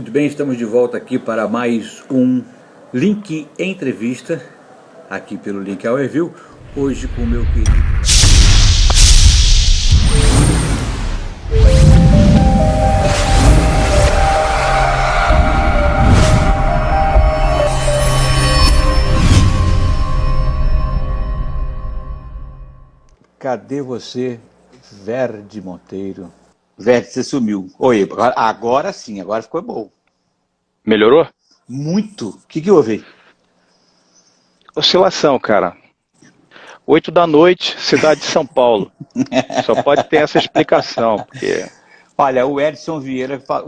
Muito bem, estamos de volta aqui para mais um Link Entrevista, aqui pelo Link ao Review, hoje com o meu querido... Cadê você, Verde Monteiro? Verde, você sumiu. Oi, agora sim, agora ficou bom. Melhorou? Muito. O que houve aí? Oscilação, cara. 8 da noite, cidade de São Paulo. Só pode ter essa explicação, porque... Olha, o Edson Vieira está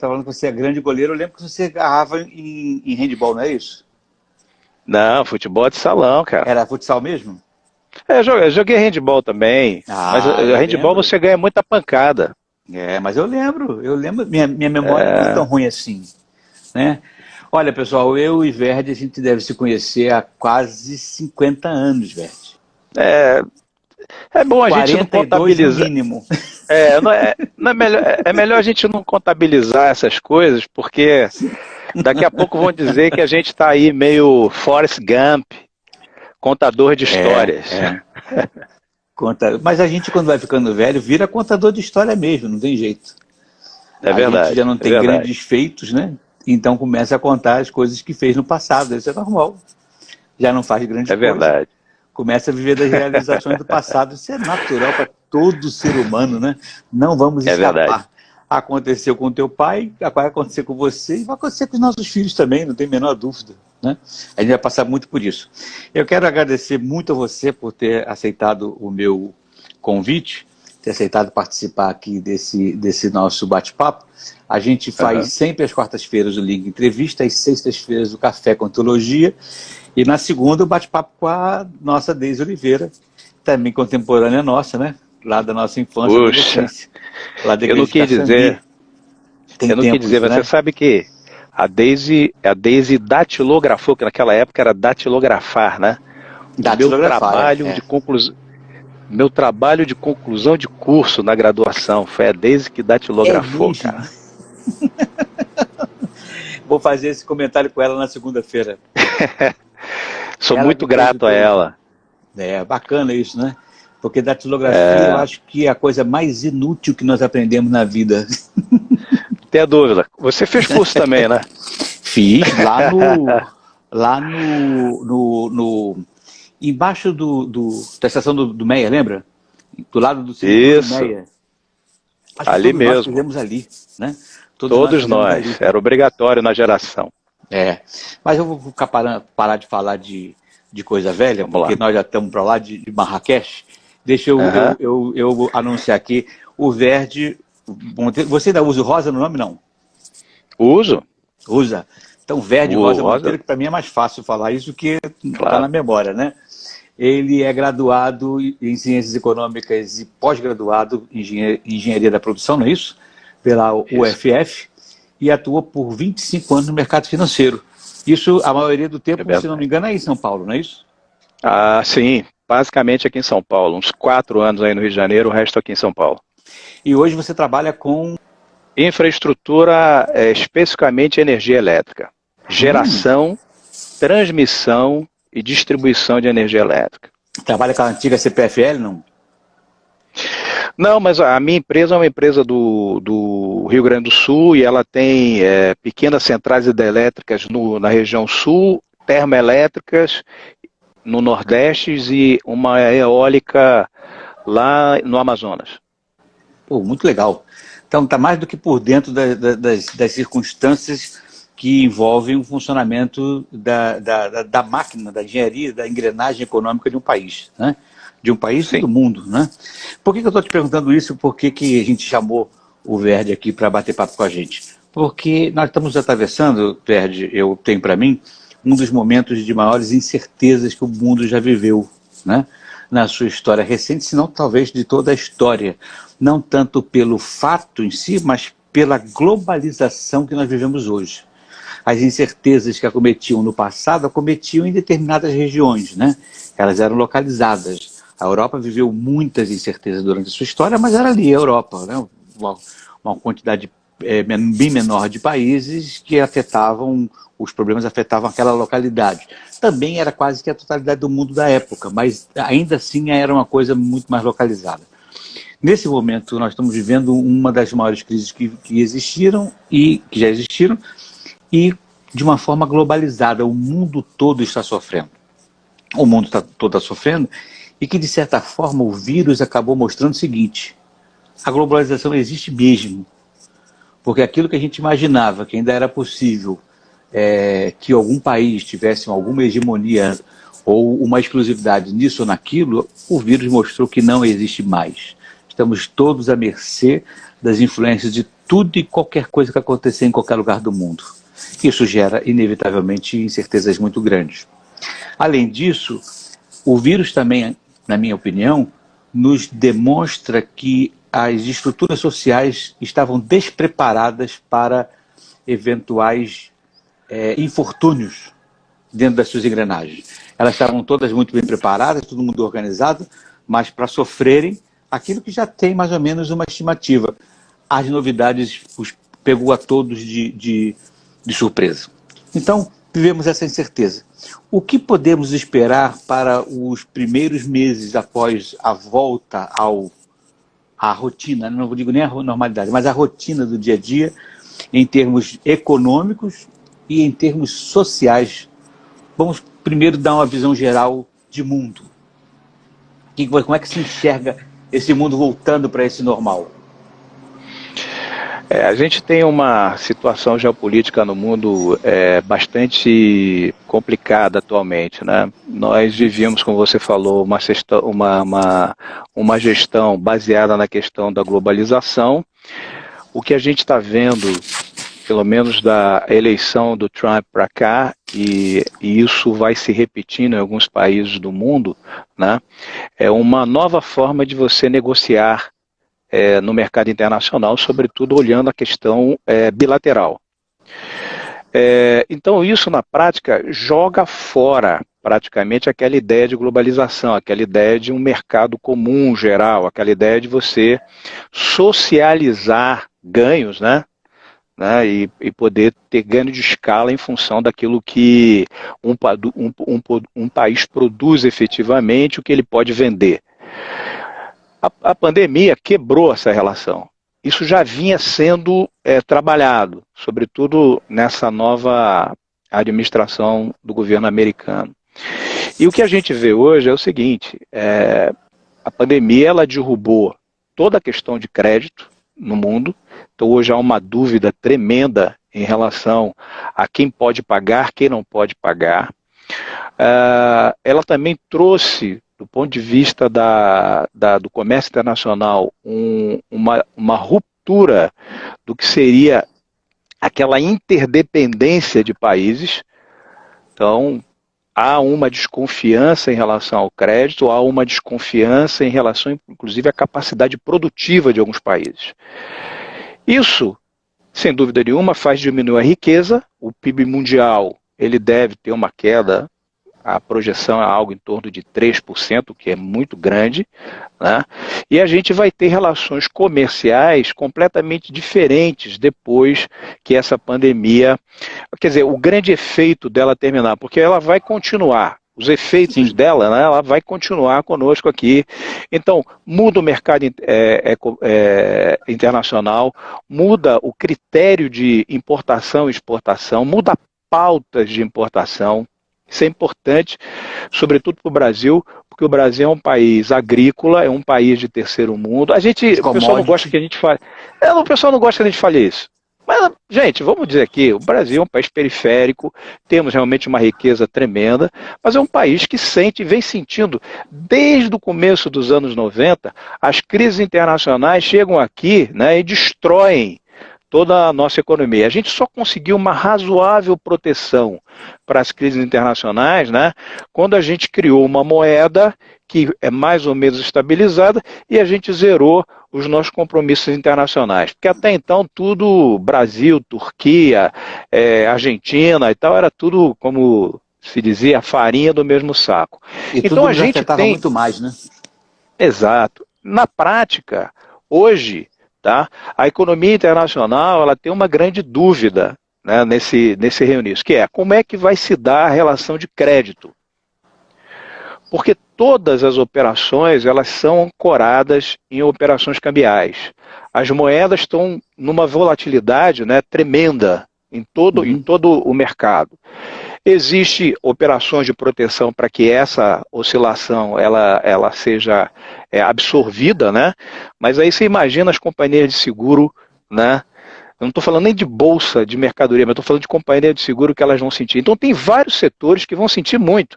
falando que você é grande goleiro. Eu lembro que você agarrava em handball, não é isso? Não, futebol de salão, cara. Era futsal mesmo? Eu joguei handball também, mas handball lembro. você ganha muita pancada. Mas eu lembro, minha memória não é tão ruim assim, né? Olha, pessoal, eu e Verde, a gente deve se conhecer há quase 50 anos, Verde. É bom a gente não 42 contabilizar. no mínimo. É melhor a gente não contabilizar essas coisas, porque daqui a pouco vão dizer que a gente está aí meio Forrest Gump, contador de histórias. Mas a gente, quando vai ficando velho, vira contador de história mesmo, não tem jeito. É verdade. A gente já não tem grandes feitos, né? Então começa a contar as coisas que fez no passado, isso é normal. Já não faz grandes coisas. É verdade. Começa a viver das realizações do passado, isso é natural para todo ser humano, né? Não vamos escapar. Verdade. Aconteceu com teu pai, vai acontecer com você e vai acontecer com os nossos filhos também, não tem a menor dúvida, né? A gente vai passar muito por isso. Eu quero agradecer muito a você por ter aceitado o meu convite, ter aceitado participar aqui desse nosso bate-papo. A gente faz sempre às quartas-feiras o Link Entrevista, às sextas-feiras o Café com Teologia, e na segunda o bate-papo com a nossa Deise Oliveira, também contemporânea nossa, né? Lá da nossa infância e adolescência. Eu não quis dizer, você sabe que a Deise datilografou, que naquela época era datilografar, né? Meu trabalho de conclusão de curso na graduação foi a Deise que datilografou, cara. Vou fazer esse comentário com ela na segunda-feira. Sou muito grato a ela. Bacana isso, né? Porque datilografia eu acho que é a coisa mais inútil que nós aprendemos na vida. Não tem a dúvida. Você fez curso também, né? Fiz, lá no embaixo da estação do Meia, lembra? Do lado do Centro do Meia. Ali mesmo. Nós fizemos ali, né? Todos nós. Era obrigatório na geração. Mas eu vou parar de falar de coisa velha, porque nós já estamos para lá de Marrakech. Deixa eu anunciar aqui o Verde. Você ainda usa o Rosa no nome, não? Uso. Usa. Então, Verde Rosa Monteiro, que para mim é mais fácil falar isso que está na memória, né? Ele é graduado em Ciências Econômicas e pós-graduado em Engenharia da Produção, não é isso? Pela UFF, e atua por 25 anos no mercado financeiro. Isso, a maioria do tempo, se não me engano, é em São Paulo, não é isso? Sim. Basicamente aqui em São Paulo. Uns 4 anos aí no Rio de Janeiro, o resto aqui em São Paulo. E hoje você trabalha com... Infraestrutura, especificamente energia elétrica. Geração, transmissão e distribuição de energia elétrica. Trabalha com a antiga CPFL, não? Não, mas a minha empresa é uma empresa do Rio Grande do Sul e ela tem pequenas centrais hidrelétricas na região sul, termoelétricas no Nordeste e uma eólica lá no Amazonas. Pô, muito legal. Então está mais do que por dentro das circunstâncias que envolvem o funcionamento da máquina, da engenharia, da engrenagem econômica de um país, né? De um país e do mundo, né? Por que eu estou te perguntando isso? Por que a gente chamou o Verde aqui para bater papo com a gente? Porque nós estamos atravessando, Verde, eu tenho para mim, um dos momentos de maiores incertezas que o mundo já viveu, né? Na sua história recente, se não talvez de toda a história. Não tanto pelo fato em si, mas pela globalização que nós vivemos hoje. As incertezas que acometiam no passado, acometiam em determinadas regiões, né? Elas eram localizadas. A Europa viveu muitas incertezas durante a sua história, mas era ali a Europa, né? Uma quantidade bem menor de países que afetavam, os problemas afetavam aquela localidade. Também era quase que a totalidade do mundo da época, mas ainda assim era uma coisa muito mais localizada. Nesse momento, nós estamos vivendo uma das maiores crises que existiram e que já existiram, e de uma forma globalizada. O mundo todo está sofrendo. O mundo todo está sofrendo, e que, de certa forma, o vírus acabou mostrando o seguinte: a globalização existe mesmo. Porque aquilo que a gente imaginava que ainda era possível, que algum país tivesse alguma hegemonia ou uma exclusividade nisso ou naquilo, o vírus mostrou que não existe mais. Estamos todos à mercê das influências de tudo e qualquer coisa que acontecer em qualquer lugar do mundo. Isso gera, inevitavelmente, incertezas muito grandes. Além disso, o vírus também, na minha opinião, nos demonstra que as estruturas sociais estavam despreparadas para eventuais infortúnios dentro das suas engrenagens. Elas estavam todas muito bem preparadas, todo mundo organizado, mas para sofrerem aquilo que já tem mais ou menos uma estimativa. As novidades os pegou a todos de surpresa. Então, vivemos essa incerteza. O que podemos esperar para os primeiros meses após a volta à rotina, não digo nem a normalidade, mas a rotina do dia a dia, em termos econômicos e em termos sociais? Vamos primeiro dar uma visão geral de mundo. Como é que se enxerga esse mundo voltando para esse normal? A gente tem uma situação geopolítica no mundo bastante complicada atualmente, né? Nós vivíamos, como você falou, uma gestão baseada na questão da globalização. O que a gente está vendo, pelo menos da eleição do Trump para cá, e isso vai se repetindo em alguns países do mundo, né? É uma nova forma de você negociar no mercado internacional, sobretudo olhando a questão bilateral. Então isso na prática joga fora praticamente aquela ideia de globalização, aquela ideia de um mercado comum geral, aquela ideia de você socializar ganhos, né? E poder ter ganho de escala em função daquilo que um país produz efetivamente, o que ele pode vender. A pandemia quebrou essa relação. Isso já vinha sendo trabalhado, sobretudo nessa nova administração do governo americano. E o que a gente vê hoje é o seguinte: a pandemia ela derrubou toda a questão de crédito no mundo. Então hoje há uma dúvida tremenda em relação a quem pode pagar, quem não pode pagar. Ela também trouxe, do ponto de vista do comércio internacional, uma ruptura do que seria aquela interdependência de países. Então, há uma desconfiança em relação ao crédito, há uma desconfiança em relação, inclusive, à capacidade produtiva de alguns países. Isso, sem dúvida nenhuma, faz diminuir a riqueza. O PIB mundial ele deve ter uma queda. A projeção é algo em torno de 3%, que é muito grande, né? E a gente vai ter relações comerciais completamente diferentes depois que essa pandemia... Quer dizer, o grande efeito dela terminar, porque ela vai continuar. Os efeitos dela, né, ela vai continuar conosco aqui. Então, muda o mercado internacional, muda o critério de importação e exportação, muda pautas de importação. Isso é importante, sobretudo para o Brasil, porque o Brasil é um país agrícola, é um país de terceiro mundo. O pessoal não gosta que a gente fale. O pessoal não gosta que a gente fale isso. Mas, gente, vamos dizer aqui, o Brasil é um país periférico, temos realmente uma riqueza tremenda, mas é um país que vem sentindo, desde o começo dos anos 90, as crises internacionais chegam aqui, né, e destroem toda a nossa economia. A gente só conseguiu uma razoável proteção para as crises internacionais, né, quando a gente criou uma moeda que é mais ou menos estabilizada e a gente zerou os nossos compromissos internacionais. Porque até então tudo, Brasil, Turquia, Argentina e tal, era tudo, como se dizia, a farinha do mesmo saco. E então tudo a gente afetava muito mais, né? Exato. Na prática, hoje, tá? A economia internacional ela tem uma grande dúvida, né, nesse reuniço, que é como é que vai se dar a relação de crédito. Porque todas as operações elas são ancoradas em operações cambiais. As moedas estão numa volatilidade, né, tremenda em todo o mercado. Existem operações de proteção para que essa oscilação ela seja absorvida, né? Mas aí você imagina as companhias de seguro, né? Eu não estou falando nem de bolsa de mercadoria, mas estou falando de companhia de seguro que elas vão sentir. Então tem vários setores que vão sentir muito.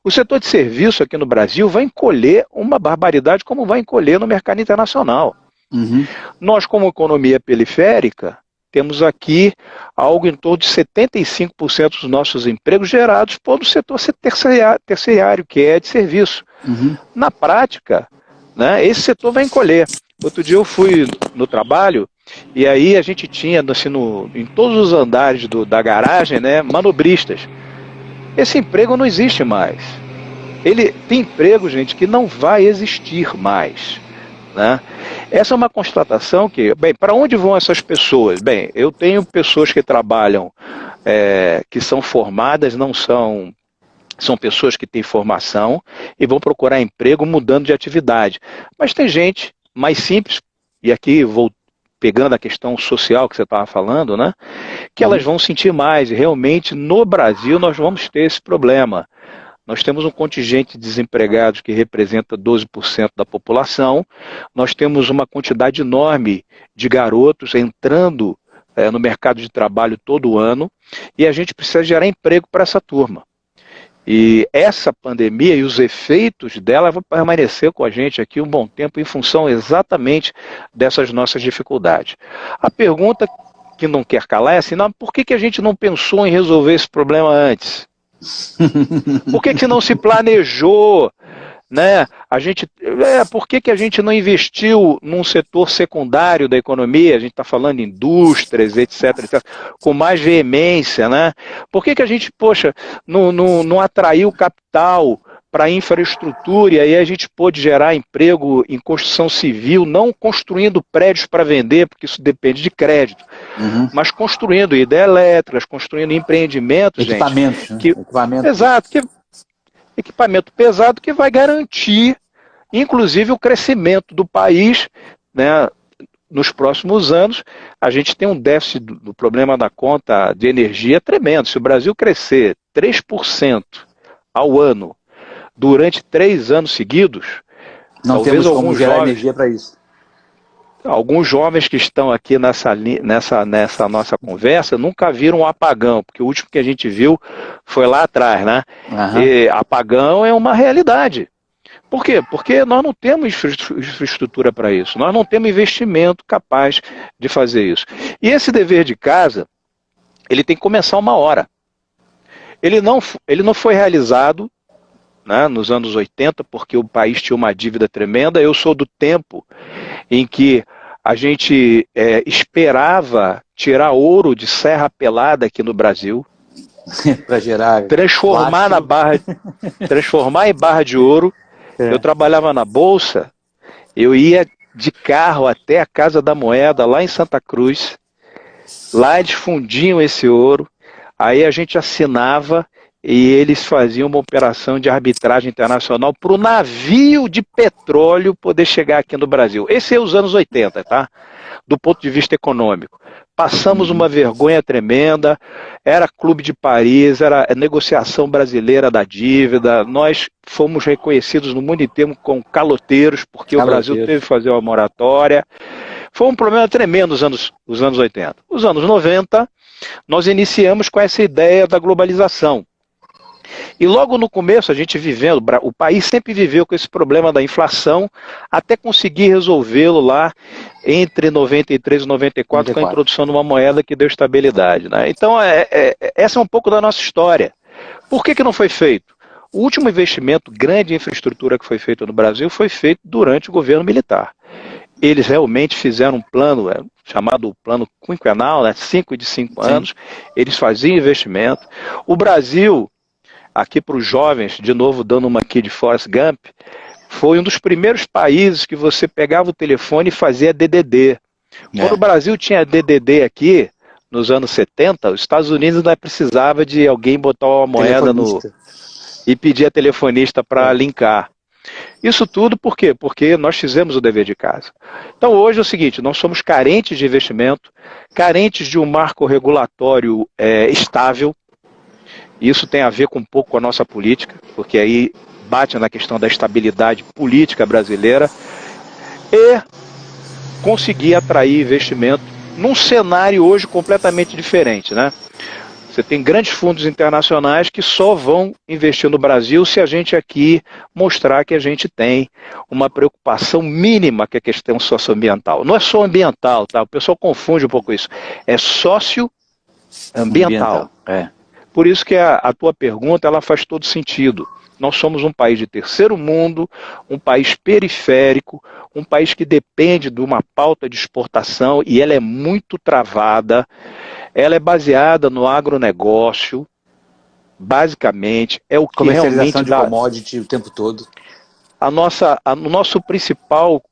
O setor de serviço aqui no Brasil vai encolher uma barbaridade como vai encolher no mercado internacional. Nós, como economia periférica, temos aqui algo em torno de 75% dos nossos empregos gerados pelo setor terciário, que é de serviço. Na prática, né, esse setor vai encolher. Outro dia eu fui no trabalho e aí a gente tinha assim, em todos os andares da garagem, né, manobristas. Esse emprego não existe mais. Ele tem emprego, gente, que não vai existir mais. Né? Essa é uma constatação que, bem, para onde vão essas pessoas? Bem, eu tenho pessoas que trabalham, que são formadas, são pessoas que têm formação e vão procurar emprego mudando de atividade. Mas tem gente mais simples, e aqui vou pegando a questão social que você estava falando, né? Que elas vão sentir mais, e realmente no Brasil nós vamos ter esse problema. Nós temos um contingente de desempregados que representa 12% da população, nós temos uma quantidade enorme de garotos entrando no mercado de trabalho todo ano, e a gente precisa gerar emprego para essa turma. E essa pandemia e os efeitos dela vão permanecer com a gente aqui um bom tempo em função exatamente dessas nossas dificuldades. A pergunta que não quer calar é assim, não, por que a gente não pensou em resolver esse problema antes? Por que não se planejou? Né? Por que a gente não investiu num setor secundário da economia? A gente está falando em indústrias, etc., com mais veemência, né? Por que a gente, não atraiu capital para a infraestrutura e aí a gente pôde gerar emprego em construção civil, não construindo prédios para vender, porque isso depende de crédito, mas construindo hidrelétricas, construindo empreendimentos, equipamentos, gente, equipamentos. Exato, equipamento pesado que vai garantir, inclusive, o crescimento do país, né, nos próximos anos. A gente tem um déficit do problema da conta de energia tremendo. Se o Brasil crescer 3% ao ano durante 3 anos seguidos, não temos como gerar energia para isso. Alguns jovens que estão aqui nessa nossa conversa nunca viram um apagão, porque o último que a gente viu foi lá atrás, né? E apagão é uma realidade. Por quê? Porque nós não temos infraestrutura para isso, nós não temos investimento capaz de fazer isso. E esse dever de casa, ele tem que começar uma hora. Ele não foi realizado, né, nos anos 80, porque o país tinha uma dívida tremenda. Eu sou do tempo em que a gente esperava tirar ouro de serra pelada aqui no Brasil, para gerar transformar em barra de ouro. Eu trabalhava na Bolsa, eu ia de carro até a Casa da Moeda, lá em Santa Cruz. Lá eles fundiam esse ouro, aí a gente assinava e eles faziam uma operação de arbitragem internacional para o navio de petróleo poder chegar aqui no Brasil. Esse é os anos 80, tá? Do ponto de vista econômico. Passamos uma vergonha tremenda, era Clube de Paris, era negociação brasileira da dívida, nós fomos reconhecidos no mundo inteiro como caloteiros, porque o Brasil teve que fazer uma moratória. Foi um problema tremendo os anos 80. Os anos 90, nós iniciamos com essa ideia da globalização. E logo no começo, a gente vivendo, o país sempre viveu com esse problema da inflação, até conseguir resolvê-lo lá entre 93 e 94, com a introdução de uma moeda que deu estabilidade. Né? Então, essa é um pouco da nossa história. Por que não foi feito? O último investimento grande em infraestrutura que foi feito no Brasil foi feito durante o governo militar. Eles realmente fizeram um plano, chamado plano quinquenal, né? 5 de 5 anos, eles faziam investimento. O Brasil, aqui para os jovens, de novo dando uma aqui de Forrest Gump, foi um dos primeiros países que você pegava o telefone e fazia DDD. Quando o Brasil tinha DDD aqui, nos anos 70, os Estados Unidos ainda precisava de alguém botar uma moeda e pedir a telefonista para linkar. Isso tudo por quê? Porque nós fizemos o dever de casa. Então hoje é o seguinte, nós somos carentes de investimento, carentes de um marco regulatório estável. Isso tem a ver com um pouco com a nossa política, porque aí bate na questão da estabilidade política brasileira e conseguir atrair investimento num cenário hoje completamente diferente, né? Você tem grandes fundos internacionais que só vão investir no Brasil se a gente aqui mostrar que a gente tem uma preocupação mínima com a questão socioambiental. Não é só ambiental, tá? O pessoal confunde um pouco isso. É socioambiental. Por isso que a tua pergunta ela faz todo sentido. Nós somos um país de terceiro mundo, um país periférico, um país que depende de uma pauta de exportação e ela é muito travada. Ela é baseada no agronegócio, basicamente, é o que comercialização realmente de commodity o tempo todo. O nosso principal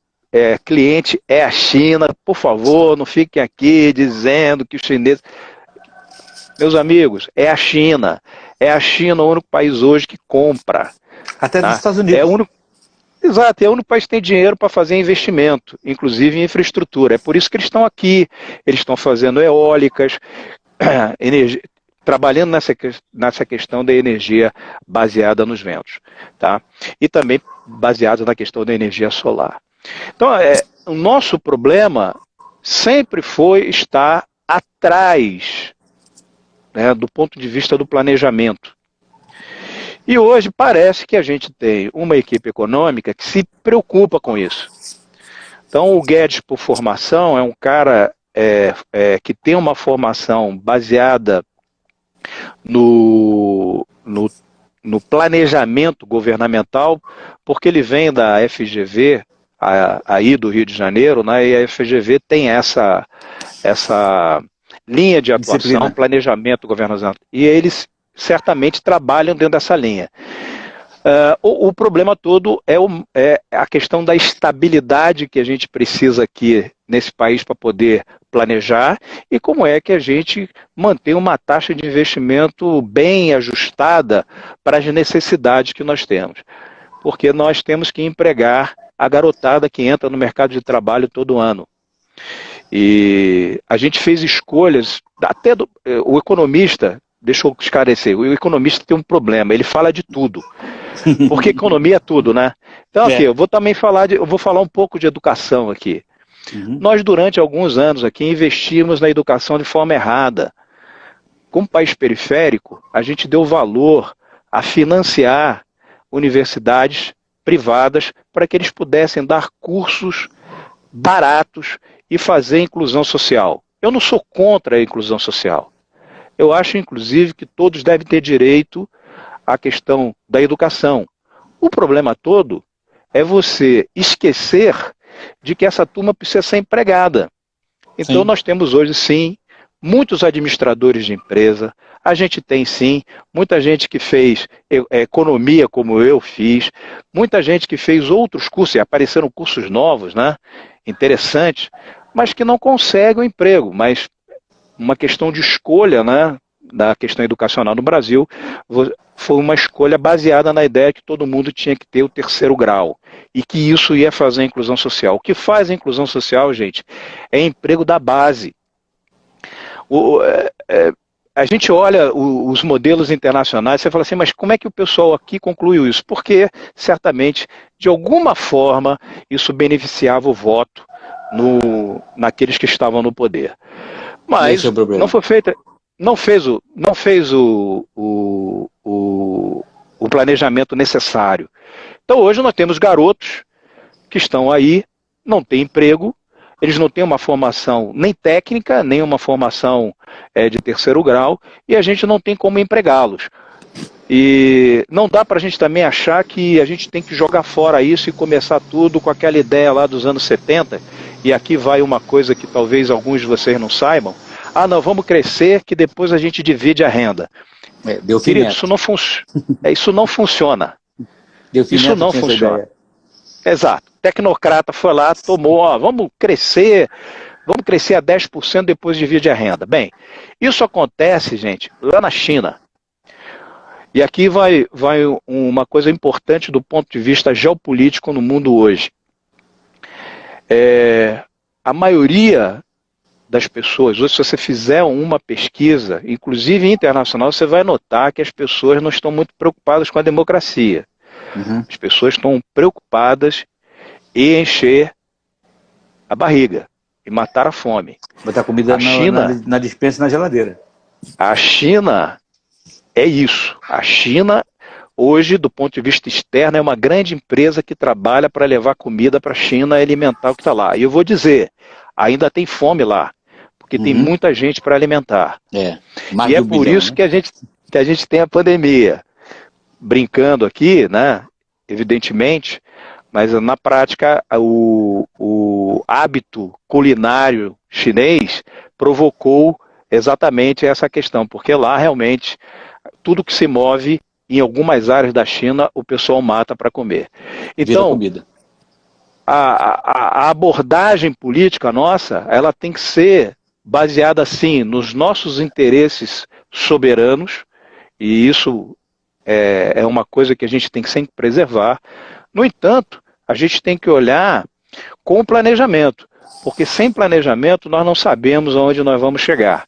cliente é a China. Por favor, não fiquem aqui dizendo que os chineses... Meus amigos, é a China. É a China o único país hoje que compra. Até dos Estados Unidos. Exato, é o único país que tem dinheiro para fazer investimento, inclusive em infraestrutura. É por isso que eles estão aqui, eles estão fazendo eólicas, trabalhando nessa questão da energia baseada nos ventos, tá? E também baseada na questão da energia solar. Então, o nosso problema sempre foi estar atrás, né, do ponto de vista do planejamento. E hoje parece que a gente tem uma equipe econômica que se preocupa com isso. Então o Guedes, por formação, é um cara que tem uma formação baseada no planejamento governamental, porque ele vem da FGV, aí do Rio de Janeiro, né, e a FGV tem essa linha de atuação, disciplina. Planejamento governamental. E eles certamente trabalham dentro dessa linha. O problema todo é a questão da estabilidade que a gente precisa aqui nesse país para poder planejar e como é que a gente mantém uma taxa de investimento bem ajustada para as necessidades que nós temos. Porque nós temos que empregar a garotada que entra no mercado de trabalho todo ano. E a gente fez escolhas, até o economista... Deixa eu esclarecer, o economista tem um problema, ele fala de tudo, porque economia é tudo, né? Então aqui, eu vou falar um pouco de educação aqui. Nós durante alguns anos aqui investimos na educação de forma errada. Como país periférico, a gente deu valor a financiar universidades privadas para que eles pudessem dar cursos baratos e fazer inclusão social. Eu não sou contra a inclusão social. Eu acho, inclusive, que todos devem ter direito à questão da educação. O problema todo é você esquecer de que essa turma precisa ser empregada. Então, sim, nós temos hoje, sim, muitos administradores de empresa, a gente tem, sim, muita gente que fez economia, como eu fiz, muita gente que fez outros cursos, e apareceram cursos novos, né, interessantes, mas que não conseguem o emprego, mas... uma questão de escolha, né, da questão educacional no Brasil, foi uma escolha baseada na ideia que todo mundo tinha que ter o 3º grau e que isso ia fazer a inclusão social. O que faz a inclusão social, gente, é emprego da base. A gente olha os modelos internacionais, você fala assim, mas como é que o pessoal aqui concluiu isso? Porque, certamente, de alguma forma, isso beneficiava o voto naqueles que estavam no poder. Mas não foi feita, não fez o planejamento necessário. Então hoje nós temos garotos que estão aí, não têm emprego, eles não têm uma formação nem técnica, nem uma formação de 3º grau, e a gente não tem como empregá-los. E não dá para a gente também achar que a gente tem que jogar fora isso e começar tudo com aquela ideia lá dos anos 70, e aqui vai uma coisa que talvez alguns de vocês não saibam. Ah, não, vamos crescer que depois a gente divide a renda. Querido, isso não funciona. Isso não funciona. Exato. Tecnocrata foi lá, tomou, vamos crescer, Vamos crescer a 10% depois divide a renda. Bem, isso acontece, gente, lá na China. E aqui vai uma coisa importante do ponto de vista geopolítico no mundo hoje. A maioria das pessoas, hoje, se você fizer uma pesquisa, inclusive internacional, você vai notar que as pessoas não estão muito preocupadas com a democracia. Uhum. As pessoas estão preocupadas em encher a barriga e matar a fome. Botar comida na despensa e na geladeira. A China é isso. A China, hoje, do ponto de vista externo, é uma grande empresa que trabalha para levar comida para a China e alimentar o que está lá. E eu vou dizer, ainda tem fome lá, porque tem muita gente para alimentar. Mais e de é 1 por bilhão, isso né? que a gente tem a pandemia. Brincando aqui, né? Evidentemente, mas na prática o hábito culinário chinês provocou exatamente essa questão, porque lá realmente tudo que se move em algumas áreas da China o pessoal mata para comer. Vira Então, comida. a abordagem política nossa, ela tem que ser baseada sim nos nossos interesses soberanos, e isso é uma coisa que a gente tem que sempre preservar. No entanto, a gente tem que olhar com planejamento, porque sem planejamento nós não sabemos aonde nós vamos chegar.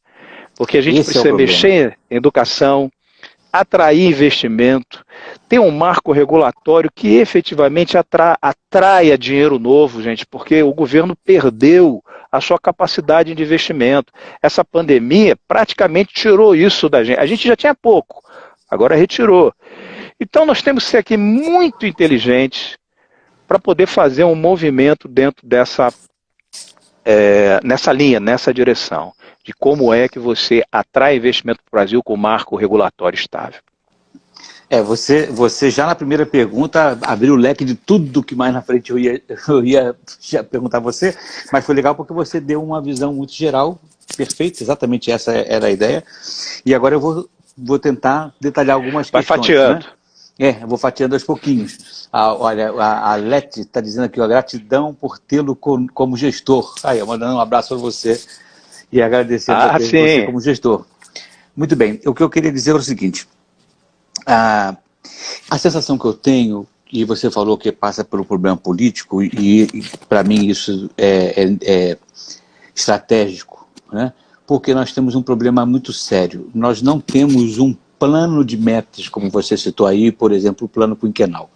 Porque a gente Esse é o precisa problema. mexer em educação, atrair investimento, ter um marco regulatório que efetivamente atraia dinheiro novo, gente, porque o governo perdeu a sua capacidade de investimento. Essa pandemia praticamente tirou isso da gente. A gente já tinha pouco, agora retirou. Então nós temos que ser aqui muito inteligentes para poder fazer um movimento dentro nessa linha, nessa direção, de como é que você atrai investimento para o Brasil com marco regulatório estável. Você já na primeira pergunta abriu o leque de tudo que mais na frente eu ia já perguntar a você, mas foi legal porque você deu uma visão muito geral, perfeita, exatamente essa era a ideia, e agora eu vou tentar detalhar algumas Vai questões. fatiando. Né? Eu vou fatiando aos pouquinhos. Olha, a Leti está dizendo aqui, ó, gratidão por tê-lo como gestor. Aí, mandando um abraço para você e agradecendo a ter você como gestor. Muito bem, o que eu queria dizer é o seguinte, a sensação que eu tenho, e você falou que passa pelo problema político, e para mim isso é estratégico, né? Porque nós temos um problema muito sério. Nós não temos um plano de metas, como você citou aí, por exemplo, o plano quinquenal.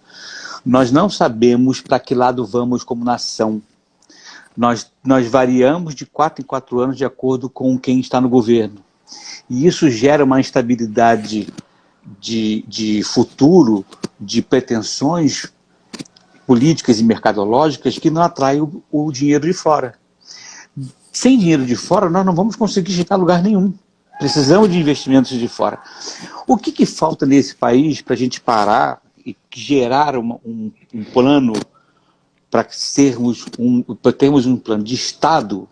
Nós não sabemos para que lado vamos como nação. Nós variamos de 4 em 4 anos de acordo com quem está no governo. E isso gera uma instabilidade de futuro, de pretensões políticas e mercadológicas que não atrai o dinheiro de fora. Sem dinheiro de fora, nós não vamos conseguir chegar a lugar nenhum. Precisamos de investimentos de fora. O que falta nesse país para a gente parar e gerar um plano para termos um plano de Estado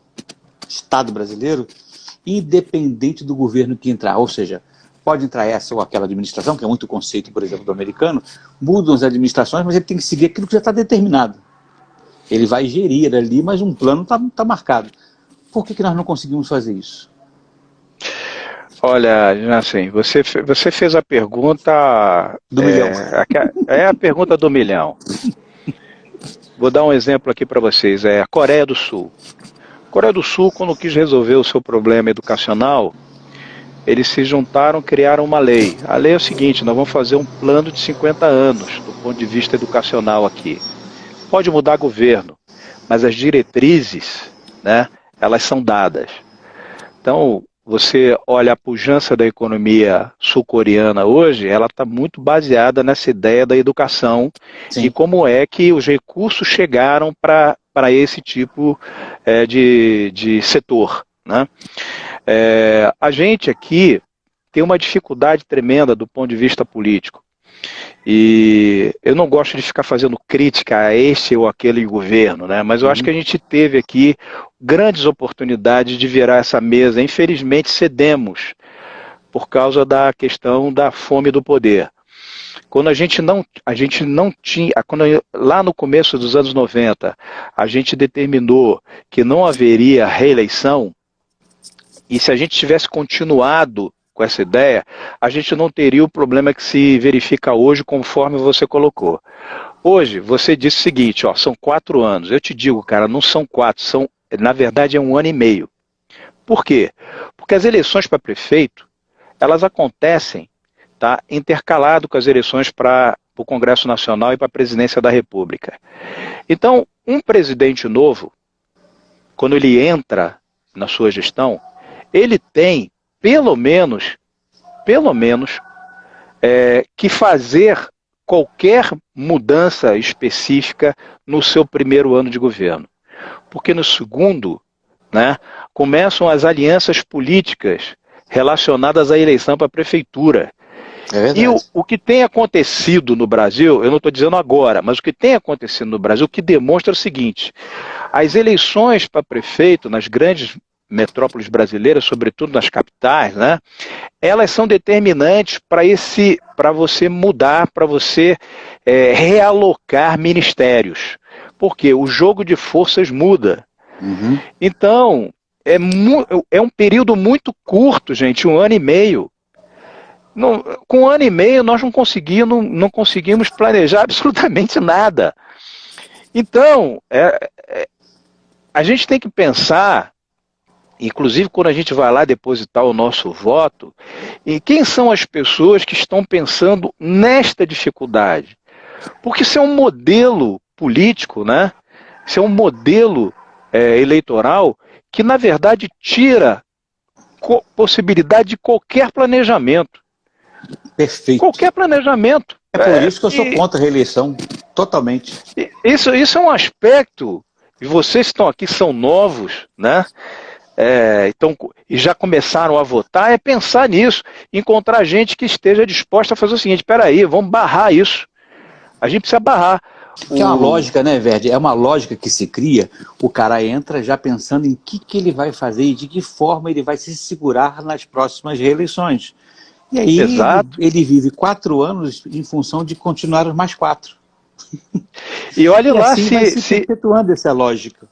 brasileiro, independente do governo que entrar? Ou seja, pode entrar essa ou aquela administração, que é muito conceito, por exemplo, do americano, mudam as administrações, mas ele tem que seguir aquilo que já está determinado. Ele vai gerir ali, mas um plano está marcado. Por que nós não conseguimos fazer isso? Olha, assim, você fez a pergunta do milhão. É a pergunta do milhão. Vou dar um exemplo aqui para vocês, a Coreia do Sul. A Coreia do Sul, quando quis resolver o seu problema educacional, eles se juntaram, criaram uma lei. A lei é o seguinte, nós vamos fazer um plano de 50 anos do ponto de vista educacional aqui. Pode mudar governo, mas as diretrizes, né, elas são dadas. Então, você olha a pujança da economia sul-coreana hoje, ela está muito baseada nessa ideia da educação. Sim. E como é que os recursos chegaram para esse tipo de setor, né? A gente aqui tem uma dificuldade tremenda do ponto de vista político. E eu não gosto de ficar fazendo crítica a este ou aquele governo, né? Mas eu acho que a gente teve aqui grandes oportunidades de virar essa mesa. Infelizmente cedemos por causa da questão da fome do poder. quando a gente não tinha, lá no começo dos anos 90, a gente determinou que não haveria reeleição, e se a gente tivesse continuado com essa ideia, a gente não teria o problema que se verifica hoje, conforme você colocou. Hoje, você disse o seguinte, ó, são 4 anos. Eu te digo, cara, não são 4, na verdade é 1 ano e meio. Por quê? Porque as eleições para prefeito, elas acontecem, tá, intercalado com as eleições para o Congresso Nacional e para a Presidência da República. Então, um presidente novo, quando ele entra na sua gestão, ele tem, pelo menos, que fazer qualquer mudança específica no seu primeiro ano de governo. Porque no segundo, né, começam as alianças políticas relacionadas à eleição para a prefeitura. É verdade. E o que tem acontecido no Brasil, eu não estou dizendo agora, mas o que tem acontecido no Brasil, que demonstra o seguinte: as eleições para prefeito nas grandes metrópoles brasileiras, sobretudo nas capitais, né, elas são determinantes para você mudar, para você realocar ministérios. Porque o jogo de forças muda. Uhum. Então, é um período muito curto, gente, 1 ano e meio. Com 1 ano e meio nós não conseguimos planejar absolutamente nada. Então, a gente tem que pensar, inclusive quando a gente vai lá depositar o nosso voto, em quem são as pessoas que estão pensando nesta dificuldade. Porque isso é um modelo político, né? Isso é um modelo eleitoral que, na verdade, tira possibilidade de qualquer planejamento. Perfeito. Qualquer planejamento. É por isso que eu sou contra a reeleição, totalmente. Isso é um aspecto, e vocês que estão aqui são novos, né? Então, e já começaram a votar, é pensar nisso, encontrar gente que esteja disposta a fazer o seguinte: espera aí, vamos barrar isso. A gente precisa barrar. Que é uma lógica, né, Verdi? É uma lógica que se cria, o cara entra já pensando em que ele vai fazer e de que forma ele vai se segurar nas próximas reeleições. E aí ele vive 4 anos em função de continuar os mais 4. E olhe lá assim vai se perpetuando essa lógica.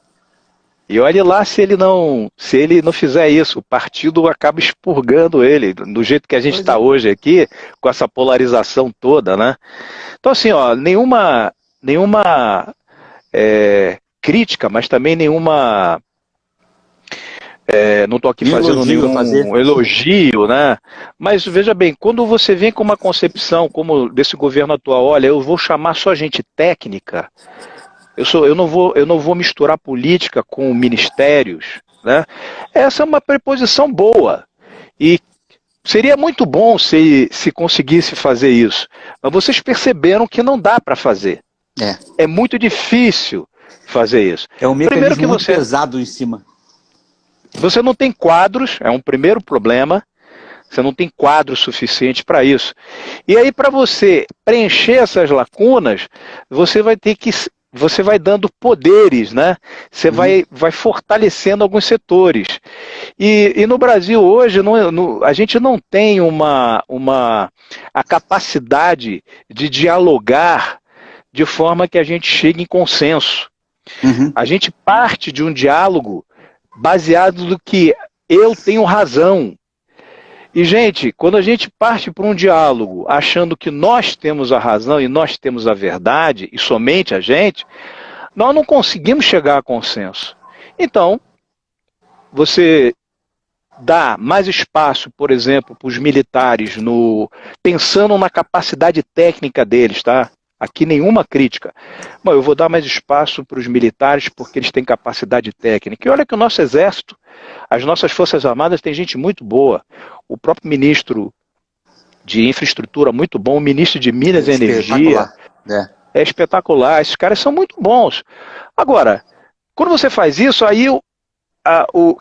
E olhe lá se ele não fizer isso, o partido acaba expurgando ele, do jeito que a gente está hoje aqui, com essa polarização toda, né? Então assim, ó, nenhuma crítica, mas também nenhuma... não estou aqui fazendo nenhum elogio, né? Mas veja bem, quando você vem com uma concepção como desse governo atual, olha, eu vou chamar só gente técnica, eu não vou misturar política com ministérios, né? Essa é uma preposição boa. E seria muito bom se conseguisse fazer isso. Mas vocês perceberam que não dá para fazer. É muito difícil fazer isso. É um mecanismo muito pesado em cima. Você não tem quadros, é um primeiro problema. Você não tem quadro suficiente para isso. E aí, para você preencher essas lacunas, você vai dando poderes, né? Você vai fortalecendo alguns setores. E no Brasil hoje, a gente não tem a capacidade de dialogar de forma que a gente chegue em consenso. A gente parte de um diálogo baseado no que eu tenho razão. E, gente, quando a gente parte para um diálogo achando que nós temos a razão e nós temos a verdade, e somente a gente, nós não conseguimos chegar a consenso. Então, você dá mais espaço, por exemplo, para os militares, pensando na capacidade técnica deles, tá? Aqui nenhuma crítica. Bom, eu vou dar mais espaço para os militares porque eles têm capacidade técnica. E olha que o nosso exército, as nossas forças armadas, tem gente muito boa. O próprio ministro de infraestrutura muito bom, o ministro de Minas e Energia é espetacular. Esses caras são muito bons. Agora, quando você faz isso, aí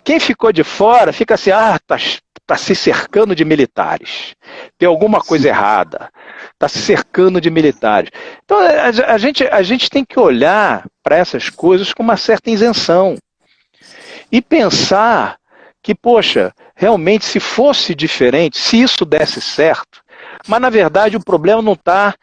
quem ficou de fora fica assim, está se cercando de militares. Tem alguma coisa errada. Está se cercando de militares. Então, a gente tem que olhar para essas coisas com uma certa isenção. E pensar que, poxa, realmente, se fosse diferente, se isso desse certo, Mas, na verdade, o problema não está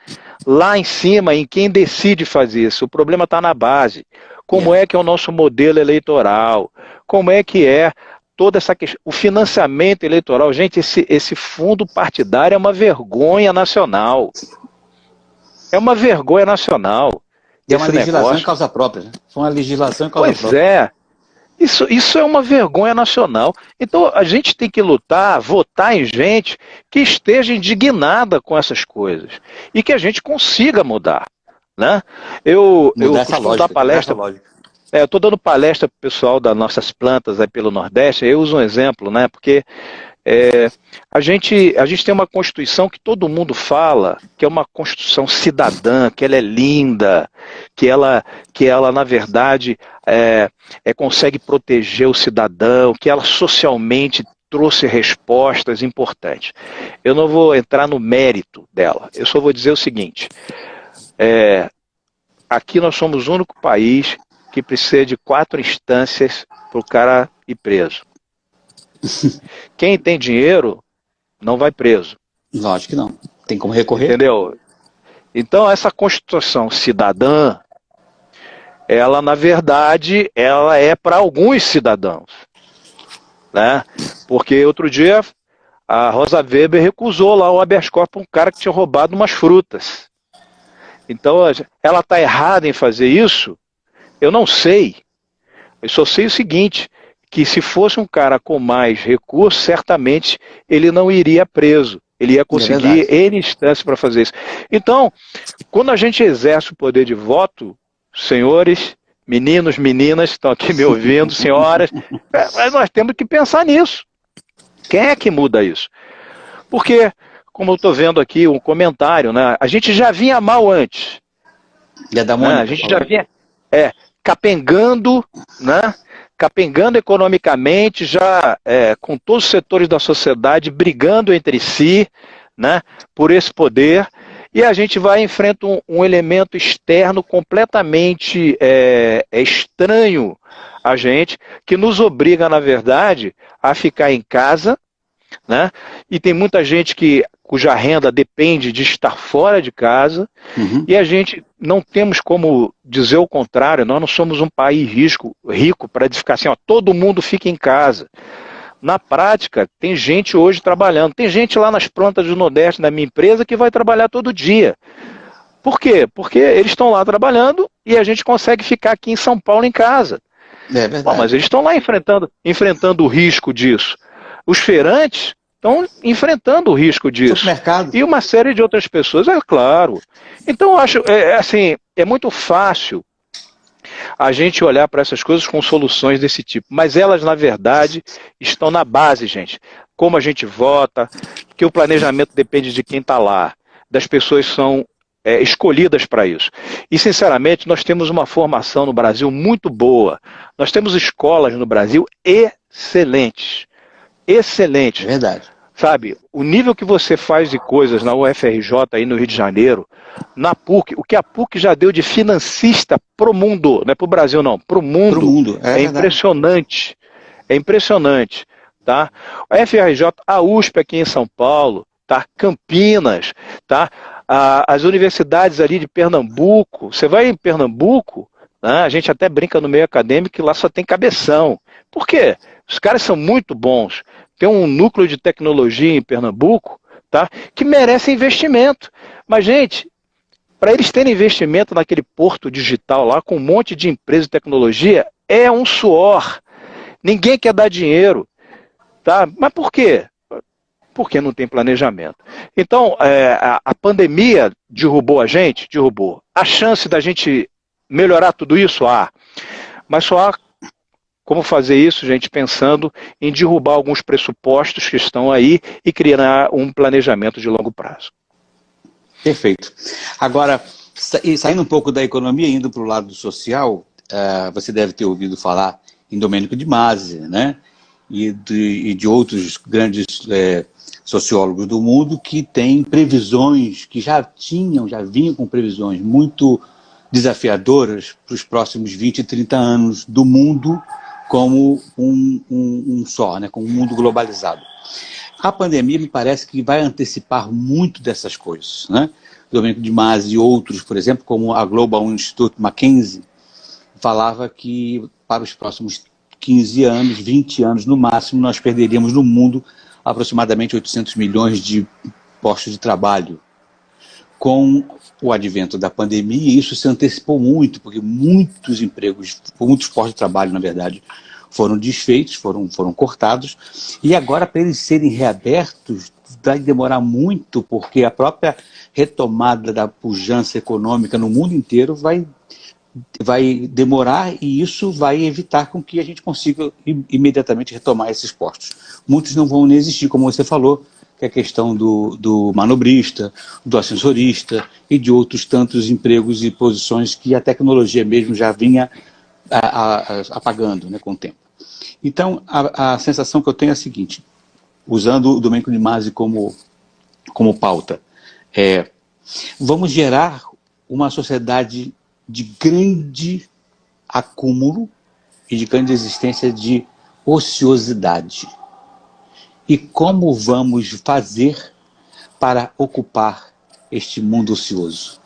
lá em cima, em quem decide fazer isso. O problema está na base. Como é que é o nosso modelo eleitoral? Como é que é toda essa questão? O financiamento eleitoral, gente, esse fundo partidário é uma vergonha nacional. É uma vergonha nacional. E é uma legislação em causa própria, né? Foi uma legislação em causa própria. Pois é. Isso é uma vergonha nacional. Então a gente tem que lutar, votar em gente que esteja indignada com essas coisas e que a gente consiga mudar, né? Eu costumo dar palestra. Eu estou dando palestra para o pessoal das nossas plantas aí pelo Nordeste. Eu uso um exemplo, né? Porque a gente tem uma Constituição que todo mundo fala que é uma Constituição cidadã, que ela é linda, que ela na verdade, consegue proteger o cidadão, que ela socialmente trouxe respostas importantes. Eu não vou entrar no mérito dela, eu só vou dizer o seguinte, aqui nós somos o único país que precisa de 4 instâncias para o cara ir preso. Quem tem dinheiro não vai preso. Lógico que não. Tem como recorrer. Entendeu? Então essa Constituição cidadã, ela na verdade, ela é para alguns cidadãos, né? Porque outro dia a Rosa Weber recusou lá o habeas corpus um cara que tinha roubado umas frutas. Então ela está errada em fazer isso? Eu não sei. Eu só sei o seguinte, que se fosse um cara com mais recursos, certamente ele não iria preso. Ele ia conseguir N instâncias para fazer isso. Então, quando a gente exerce o poder de voto, senhores, meninos, meninas, estão aqui me ouvindo, senhoras, mas nós temos que pensar nisso. Quem é que muda isso? Porque, como eu estou vendo aqui um comentário, né, a gente já vinha mal antes. A gente já vinha capengando, né? Capengando economicamente, já com todos os setores da sociedade brigando entre si, né, por esse poder, e a gente vai enfrentar um elemento externo completamente estranho a gente, que nos obriga, na verdade, a ficar em casa, né, e tem muita gente cuja renda depende de estar fora de casa, e a gente não temos como dizer o contrário, nós não somos um país rico para ficar assim, ó, todo mundo fica em casa. Na prática, tem gente hoje trabalhando, tem gente lá nas plantas do Nordeste da minha empresa que vai trabalhar todo dia. Por quê? Porque eles estão lá trabalhando e a gente consegue ficar aqui em São Paulo em casa. É verdade. Bom, mas eles estão lá enfrentando o risco disso. Os feirantes estão enfrentando o risco disso. E uma série de outras pessoas, é claro. Então, eu acho, assim, é muito fácil a gente olhar para essas coisas com soluções desse tipo. Mas elas, na verdade, estão na base, gente. Como a gente vota, que o planejamento depende de quem está lá. Das pessoas são escolhidas para isso. E, sinceramente, nós temos uma formação no Brasil muito boa. Nós temos escolas no Brasil excelentes. Excelentes. É verdade. Sabe, o nível que você faz de coisas na UFRJ aí no Rio de Janeiro, na PUC, o que a PUC já deu de financista pro mundo, não é pro Brasil não, pro mundo, é impressionante. É impressionante, tá? A UFRJ, a USP aqui em São Paulo, tá? Campinas, tá? As universidades ali de Pernambuco, você vai em Pernambuco, né? A gente até brinca no meio acadêmico que lá só tem cabeção. Por quê? Os caras são muito bons. Tem um núcleo de tecnologia em Pernambuco, tá, que merece investimento. Mas, gente, para eles terem investimento naquele porto digital lá, com um monte de empresa de tecnologia, é um suor. Ninguém quer dar dinheiro. Tá? Mas por quê? Porque não tem planejamento. Então, a pandemia derrubou a gente? Derrubou. A chance da gente melhorar tudo isso? Há. Mas só há como fazer isso, gente, pensando em derrubar alguns pressupostos que estão aí e criar um planejamento de longo prazo. Perfeito. Agora, saindo um pouco da economia, indo para o lado social, você deve ter ouvido falar em Domênico de Masi, né? E de outros grandes sociólogos do mundo que têm previsões, que já vinham com previsões muito desafiadoras para os próximos 20 e 30 anos do mundo como um só, né, como um mundo globalizado. A pandemia me parece que vai antecipar muito dessas coisas, né? Domenico de Masi e outros, por exemplo, como a Global Institute McKinsey, falava que para os próximos 15 anos, 20 anos no máximo, nós perderíamos no mundo aproximadamente 800 milhões de postos de trabalho. Com o advento da pandemia, isso se antecipou muito, porque muitos empregos, muitos postos de trabalho, na verdade, foram desfeitos, foram cortados, e agora, para eles serem reabertos, vai demorar muito, porque a própria retomada da pujança econômica no mundo inteiro vai demorar, e isso vai evitar com que a gente consiga imediatamente retomar esses postos. Muitos não vão nem existir, como você falou, que é a questão do manobrista, do ascensorista e de outros tantos empregos e posições que a tecnologia mesmo já vinha apagando, né, com o tempo. Então, a sensação que eu tenho é a seguinte, usando o Domenico de Masi como pauta, vamos gerar uma sociedade de grande acúmulo e de grande existência de ociosidade. E como vamos fazer para ocupar este mundo ocioso?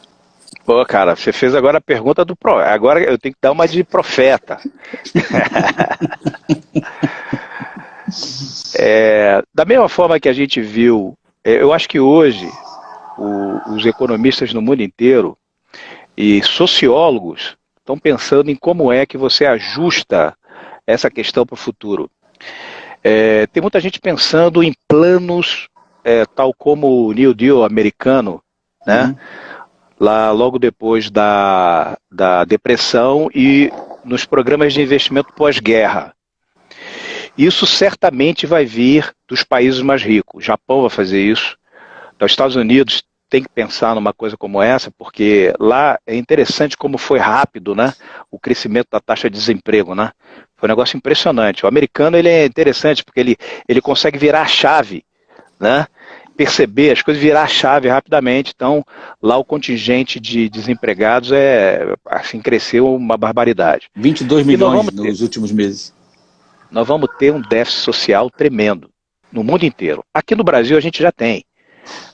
Pô, cara, você fez agora a pergunta do agora eu tenho que dar uma de profeta. Da mesma forma que a gente viu, eu acho que hoje os economistas no mundo inteiro e sociólogos estão pensando em como é que você ajusta essa questão para o futuro. Tem muita gente pensando em planos, tal como o New Deal americano, né? Lá logo depois da depressão e nos programas de investimento pós-guerra. Isso certamente vai vir dos países mais ricos. O Japão vai fazer isso. Os Estados Unidos tem que pensar numa coisa como essa, porque lá é interessante como foi rápido, né, o crescimento da taxa de desemprego, né? Foi um negócio impressionante. O americano, ele é interessante porque ele consegue virar a chave, né? Perceber as coisas, virar a chave rapidamente. Então, lá o contingente de desempregados assim, cresceu uma barbaridade. 22 milhões nos últimos meses. Nós vamos ter um déficit social tremendo no mundo inteiro. Aqui no Brasil a gente já tem.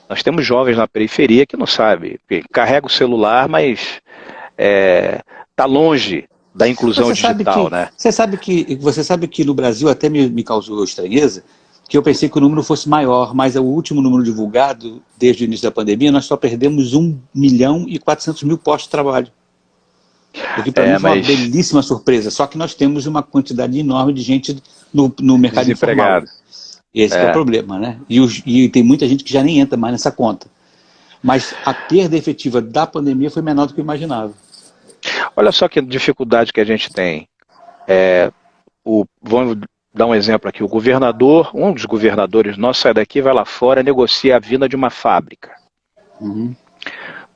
Nós temos jovens na periferia que não sabem, carrega o celular, mas está longe da inclusão digital, né? Você sabe que no Brasil até me causou estranheza, que eu pensei que o número fosse maior, mas o último número divulgado desde o início da pandemia, nós só perdemos 1.400.000 postos de trabalho. O que para mim foi uma belíssima surpresa, só que nós temos uma quantidade enorme de gente no mercado informal. Esse que é o problema, né? E tem muita gente que já nem entra mais nessa conta. Mas a perda efetiva da pandemia foi menor do que eu imaginava. Olha só que dificuldade que a gente tem. Vamos dar um exemplo aqui. Um dos governadores nossos sai daqui, vai lá fora, negocia a vinda de uma fábrica.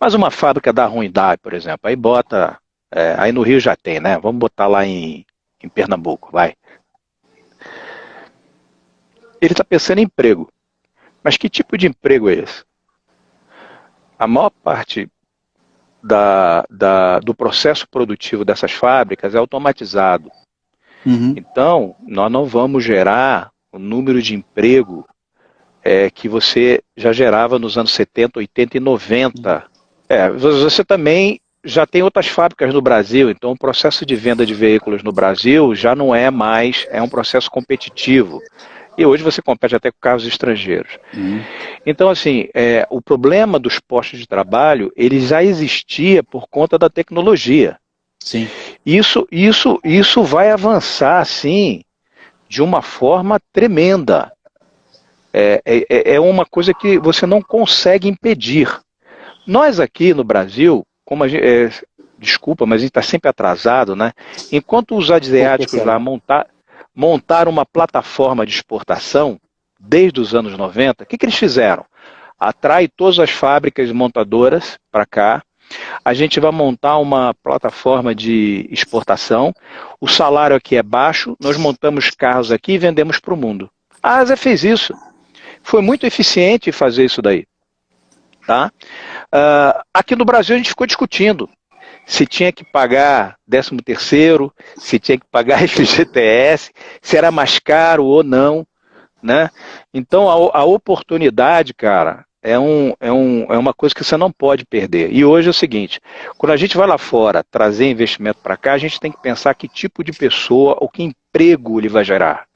Mas uma fábrica dá ruindade, por exemplo. Aí bota... aí no Rio já tem, né? Vamos botar lá em Pernambuco, vai. Ele está pensando em emprego. Mas que tipo de emprego é esse? A maior parte do processo produtivo dessas fábricas é automatizado. Então, nós não vamos gerar o número de emprego que você já gerava nos anos 70, 80 e 90. Você também já tem outras fábricas no Brasil, então o processo de venda de veículos no Brasil já não é mais, é um processo competitivo. E hoje você compete até com carros estrangeiros. Então, assim, o problema dos postos de trabalho, ele já existia por conta da tecnologia. Sim. Isso vai avançar, assim, de uma forma tremenda. É uma coisa que você não consegue impedir. Nós aqui no Brasil, como a gente, desculpa, mas a gente está sempre atrasado, né? Enquanto os asiáticos lá montaram uma plataforma de exportação, desde os anos 90, o que eles fizeram? Atrai todas as fábricas montadoras para cá, a gente vai montar uma plataforma de exportação, o salário aqui é baixo, nós montamos carros aqui e vendemos para o mundo. A Ásia fez isso. Foi muito eficiente fazer isso daí. Tá? Aqui no Brasil a gente ficou discutindo se tinha que pagar 13º, se tinha que pagar FGTS, se era mais caro ou não. né? Então a oportunidade, cara, é uma coisa que você não pode perder. E hoje é o seguinte, quando a gente vai lá fora trazer investimento para cá, a gente tem que pensar que tipo de pessoa ou que emprego ele vai gerar.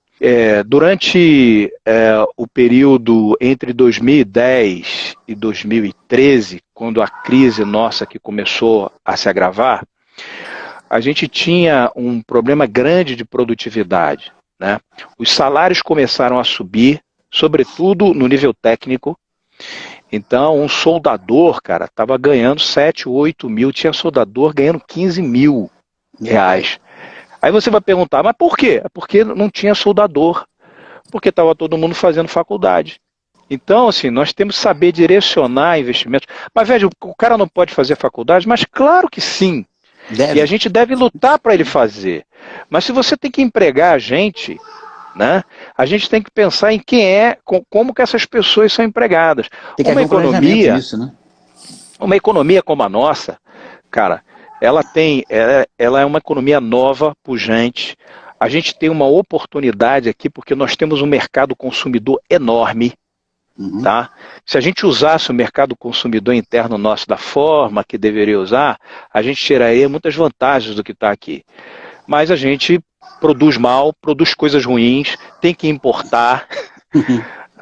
Durante o período entre 2010 e 2013, quando a crise nossa que começou a se agravar, a gente tinha um problema grande de produtividade, né? Os salários começaram a subir, sobretudo no nível técnico. Então, um soldador, cara, estava ganhando 7, 8 mil, tinha soldador ganhando 15 mil reais. Aí você vai perguntar, mas por quê? É porque não tinha soldador, porque estava todo mundo fazendo faculdade. Então, assim, nós temos que saber direcionar investimentos. Mas, veja, o cara não pode fazer faculdade? Mas claro que sim. Deve. E a gente deve lutar para ele fazer. Mas se você tem que empregar a gente, né, a gente tem que pensar em como que essas pessoas são empregadas. Tem que haver um planejamento nisso, né? Uma economia como a nossa, cara, ela é uma economia nova, pujante. A gente tem uma oportunidade aqui porque nós temos um mercado consumidor enorme. Tá? Se a gente usasse o mercado consumidor interno nosso da forma que deveria usar, a gente tiraria muitas vantagens do que está aqui. Mas a gente produz mal, produz coisas ruins, tem que importar,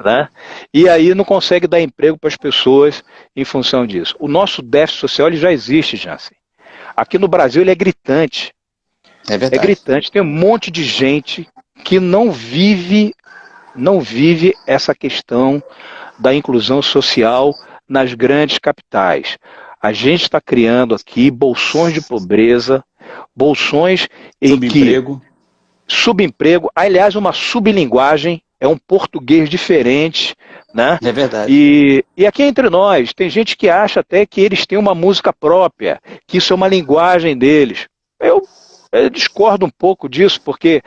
né? E aí não consegue dar emprego para as pessoas em função disso. O nosso déficit social ele já existe, Jansen. Aqui no Brasil ele é gritante. É verdade. É gritante. Tem um monte de gente que não vive essa questão da inclusão social nas grandes capitais. A gente está criando aqui bolsões de pobreza, bolsões em subemprego, aliás, uma sublinguagem, é um português diferente, né? É verdade. E aqui entre nós, tem gente que acha até que eles têm uma música própria, que isso é uma linguagem deles. Eu discordo um pouco disso, porque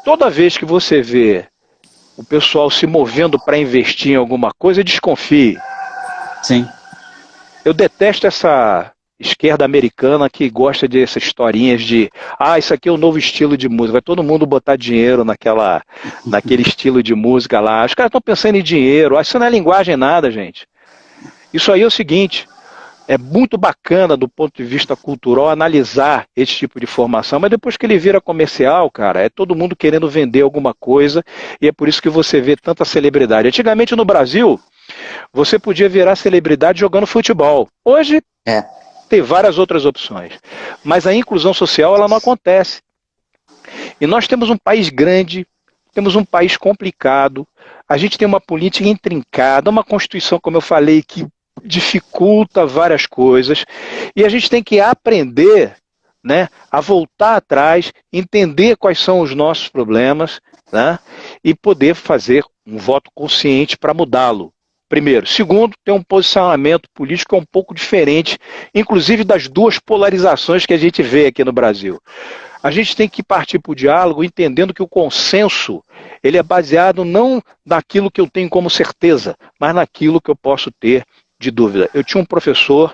toda vez que você vê o pessoal se movendo para investir em alguma coisa, desconfie. Sim. Eu detesto essa esquerda americana que gosta dessas historinhas de isso aqui é o novo estilo de música. Vai todo mundo botar dinheiro naquele estilo de música lá. Os caras estão pensando em dinheiro. Isso não é linguagem nada, gente. Isso aí é o seguinte, é muito bacana do ponto de vista cultural analisar esse tipo de formação, mas depois que ele vira comercial, cara, é todo mundo querendo vender alguma coisa e é por isso que você vê tanta celebridade. Antigamente no Brasil, você podia virar celebridade jogando futebol. Hoje tem várias outras opções, mas a inclusão social ela não acontece. E nós temos um país grande, temos um país complicado, a gente tem uma política intrincada, uma Constituição, como eu falei, que dificulta várias coisas, e a gente tem que aprender, né, a voltar atrás, entender quais são os nossos problemas, né, e poder fazer um voto consciente para mudá-lo. Primeiro. Segundo, ter um posicionamento político um pouco diferente, inclusive das duas polarizações que a gente vê aqui no Brasil. A gente tem que partir para o diálogo entendendo que o consenso ele é baseado não naquilo que eu tenho como certeza, mas naquilo que eu posso ter de dúvida. Eu tinha um professor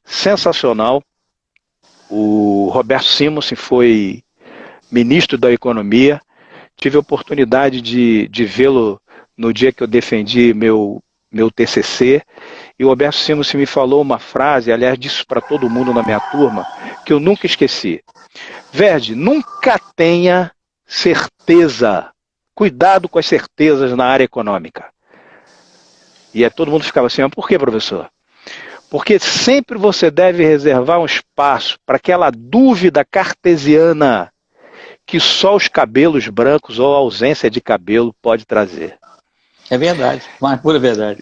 sensacional, o Roberto Simons, foi ministro da Economia, tive a oportunidade de vê-lo no dia que eu defendi meu TCC, e o Roberto Simons me falou uma frase, aliás, disse para todo mundo na minha turma, que eu nunca esqueci. Verde, nunca tenha certeza, cuidado com as certezas na área econômica. E aí todo mundo ficava assim, mas por que, professor? Porque sempre você deve reservar um espaço para aquela dúvida cartesiana que só os cabelos brancos ou a ausência de cabelo pode trazer. É verdade, uma pura verdade.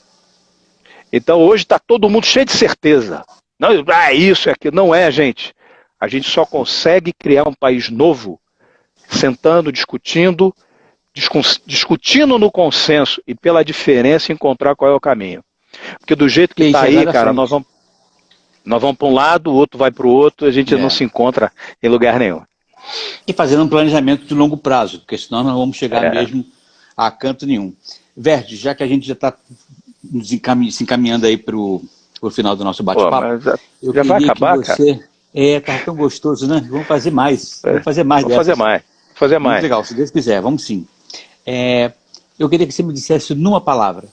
Então hoje está todo mundo cheio de certeza. Não, isso é aquilo. Não é, gente. A gente só consegue criar um país novo sentando, discutindo no consenso e pela diferença encontrar qual é o caminho. Porque do jeito que está aí, cara, nós vamos para um lado, o outro vai para o outro, a gente não se encontra em lugar nenhum. E fazendo um planejamento de longo prazo, porque senão não vamos chegar mesmo a canto nenhum. Verde, já que a gente já está se encaminhando aí para o final do nosso bate-papo, já vai acabar, cara? Tá tão gostoso, né? Vamos fazer mais. Vamos fazer mais. Vamos fazer mais. Muito legal, se Deus quiser, vamos sim. Eu queria que você me dissesse numa palavra,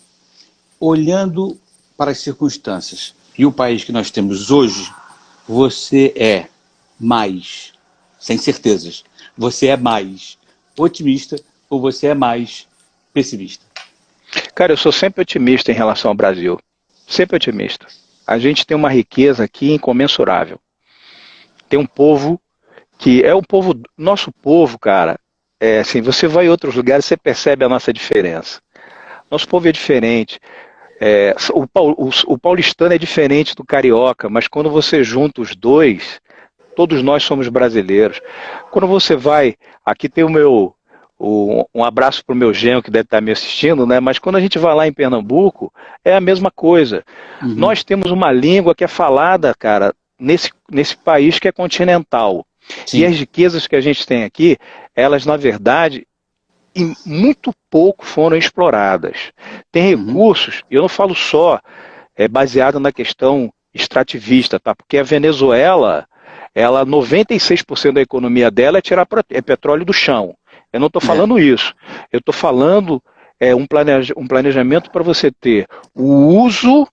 olhando para as circunstâncias e o país que nós temos hoje, você é mais, sem certezas, você é mais otimista ou você é mais pessimista? Cara, eu sou sempre otimista em relação ao Brasil. Sempre otimista. A gente tem uma riqueza aqui incomensurável. Tem um povo que é o povo, nosso povo, cara, é assim, você vai em outros lugares, você percebe a nossa diferença. Nosso povo é diferente. O paulistano é diferente do carioca, mas quando você junta os dois, todos nós somos brasileiros. Quando você vai, aqui tem um abraço para o meu genro que deve estar me assistindo, né? Mas quando a gente vai lá em Pernambuco, é a mesma coisa. Uhum. Nós temos uma língua que é falada, cara, nesse país que é continental. Sim. E as riquezas que a gente tem aqui, elas, na verdade, muito pouco foram exploradas. Tem recursos, eu não falo só baseado na questão extrativista, tá? Porque a Venezuela, 96% da economia dela é tirar petróleo do chão. Eu não estou falando isso. Eu estou falando um planejamento para você ter o uso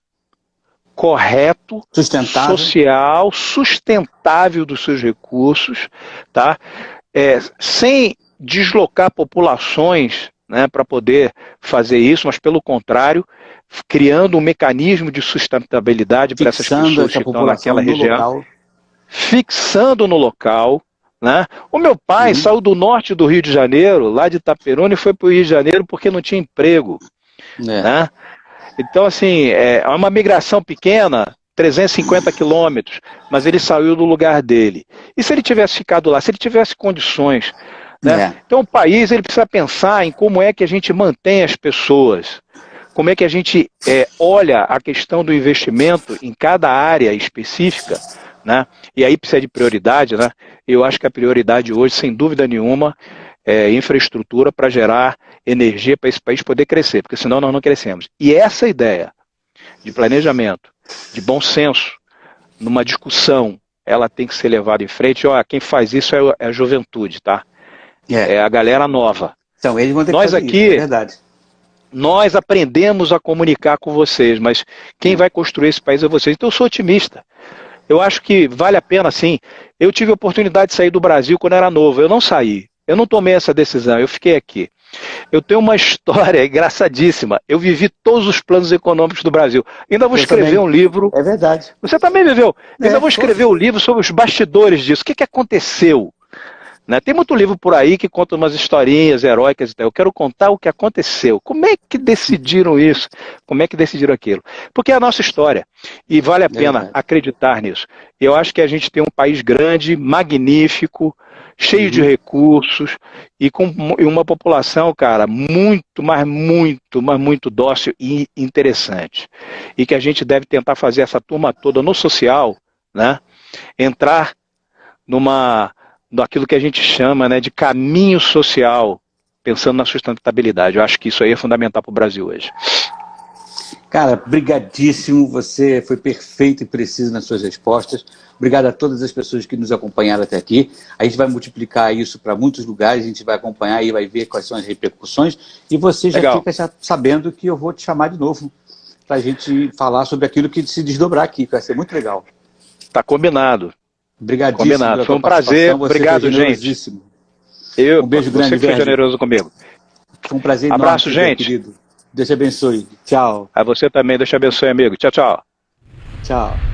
correto, social, sustentável dos seus recursos, tá? Sem deslocar populações, né, para poder fazer isso, mas pelo contrário, criando um mecanismo de sustentabilidade para essas pessoas que estão naquela região, fixando no local. Né? O meu pai saiu do norte do Rio de Janeiro, lá de Itaperuna, e foi para o Rio de Janeiro porque não tinha emprego. Né? Então, assim, é uma migração pequena, 350 quilômetros, mas ele saiu do lugar dele. E se ele tivesse ficado lá, se ele tivesse condições, né? Então o país ele precisa pensar em como é que a gente mantém as pessoas, como é que a gente olha a questão do investimento em cada área específica, né? E aí precisa de prioridade, né? Eu acho que a prioridade hoje, sem dúvida nenhuma, é infraestrutura para gerar energia para esse país poder crescer, porque senão nós não crescemos. E essa ideia de planejamento, de bom senso, numa discussão, ela tem que ser levada em frente. Ó, quem faz isso é a juventude, tá? É a galera nova. Então, eles vão ter nós que fazer aqui, isso, é verdade. Nós aprendemos a comunicar com vocês, mas quem vai construir esse país é vocês. Então eu sou otimista. Eu acho que vale a pena, sim. Eu tive a oportunidade de sair do Brasil quando era novo. Eu não saí. Eu não tomei essa decisão. Eu fiquei aqui. Eu tenho uma história engraçadíssima. Eu vivi todos os planos econômicos do Brasil. Ainda vou escrever um livro. É verdade. Você também viveu. Ainda vou escrever um livro sobre os bastidores disso. O que aconteceu? Né? Tem muito livro por aí que conta umas historinhas heróicas e tal. Eu quero contar o que aconteceu. Como é que decidiram isso? Como é que decidiram aquilo? Porque é a nossa história. E vale a pena acreditar nisso. Eu acho que a gente tem um país grande, magnífico, cheio de recursos e com uma população, cara, muito, mas muito dócil e interessante. E que a gente deve tentar fazer essa turma toda no social, né? Entrar daquilo que a gente chama, né, de caminho social, pensando na sustentabilidade. Eu acho que isso aí é fundamental para o Brasil hoje. Cara, brigadíssimo, você foi perfeito e preciso nas suas respostas. Obrigado a todas as pessoas que nos acompanharam até aqui. A gente vai multiplicar isso para muitos lugares, a gente vai acompanhar e vai ver quais são as repercussões. E você já fica sabendo que eu vou te chamar de novo para a gente falar sobre aquilo que se desdobrar aqui, que vai ser muito legal. Tá combinado. Obrigadíssimo. Combinado. Foi um prazer. Obrigado, gente. Um beijo grande. Você que foi generoso comigo. Foi um prazer enorme. Abraço, gente. Querido. Deus te abençoe. Tchau. A você também. Deus te abençoe, amigo. Tchau, tchau. Tchau.